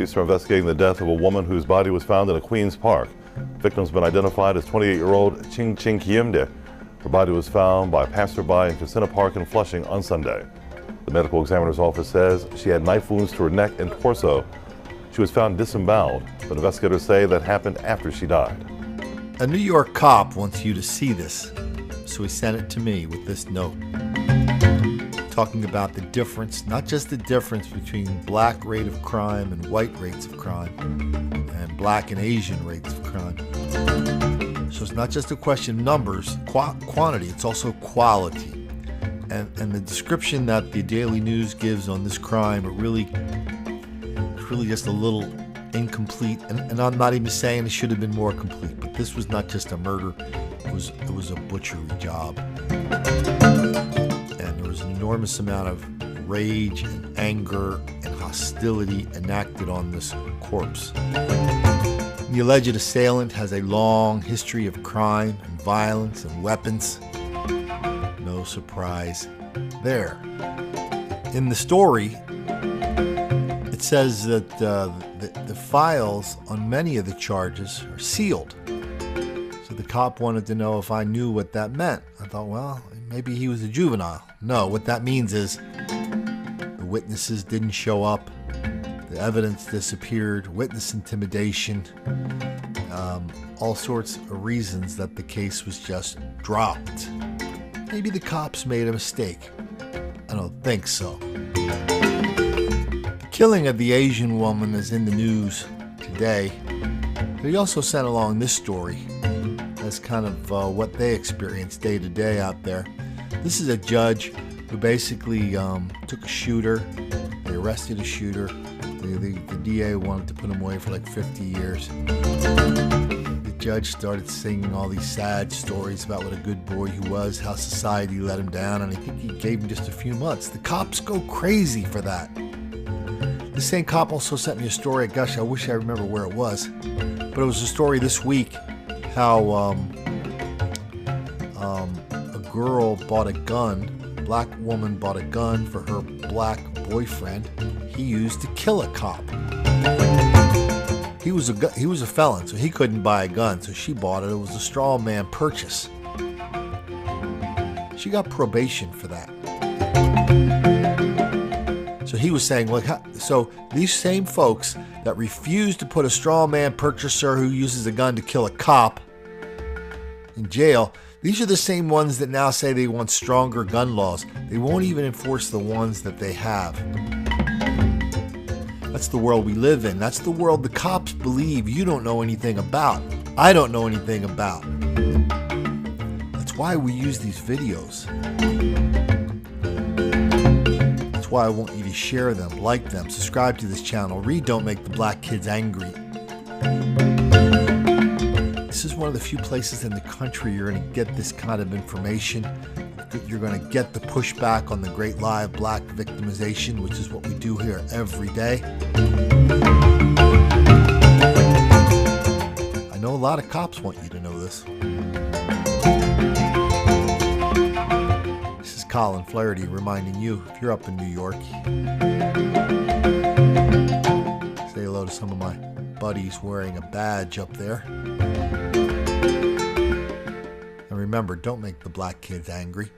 Police are investigating the death of a woman whose body was found in a Queens park. The victim has been identified as 28-year-old Ching Kiemde. Her body was found by a passerby in Casino Park in Flushing on Sunday. The medical examiner's office says she had knife wounds to her neck and torso. She was found disemboweled, but investigators say that happened after she died. A New York cop wants you to see this, so he sent it to me with this note, talking about the difference, not just the difference between black rate of crime and white rates of crime, and black and Asian rates of crime. So it's not just a question of numbers, quantity, it's also quality. And the description that the Daily News gives on this crime, it's really just a little incomplete. And I'm not even saying it should have been more complete, but this was not just a murder, it was a butchery job. And there was an enormous amount of rage and anger and hostility enacted on this corpse. The alleged assailant has a long history of crime and violence and weapons. No surprise there. In the story, it says that the files on many of the charges are sealed. So the cop wanted to know if I knew what that meant. I thought, well, maybe he was a juvenile. No, what that means is the witnesses didn't show up, the evidence disappeared, witness intimidation, all sorts of reasons that the case was just dropped. Maybe the cops made a mistake. I don't think so. The killing of the Asian woman is in the news today. But he also sent along this story as kind of what they experience day to day out there. This is a judge who basically took a shooter. They arrested a shooter. The DA wanted to put him away for like 50 years. The judge started singing all these sad stories about what a good boy he was, how society let him down, and I think he gave him just a few months. The cops go crazy for that. The same cop also sent me a story. Gosh, I wish I remember where it was. But it was a story this week how a girl bought a gun, a black woman bought a gun for her black boyfriend he used to kill a cop. He was a felon, so he couldn't buy a gun, so she bought it. It was a straw man purchase. She got probation for that. So he was saying, well, so these same folks that refuse to put a straw man purchaser who uses a gun to kill a cop in jail, these are the same ones that now say they want stronger gun laws. They won't even enforce the ones that they have. That's the world we live in. That's the world the cops believe you don't know anything about. I don't know anything about. That's why we use these videos. That's why I want you to share them, like them, subscribe to this channel, read Don't Make the Black Kids Angry. This is one of the few places in the country you're going to get this kind of information. You're going to get the pushback on the great lie of black victimization, which is what we do here every day. I know a lot of cops want you to know this. This is Colin Flaherty reminding you, if you're up in New York, say hello to some of my buddies wearing a badge up there. And remember, don't make the black kids angry.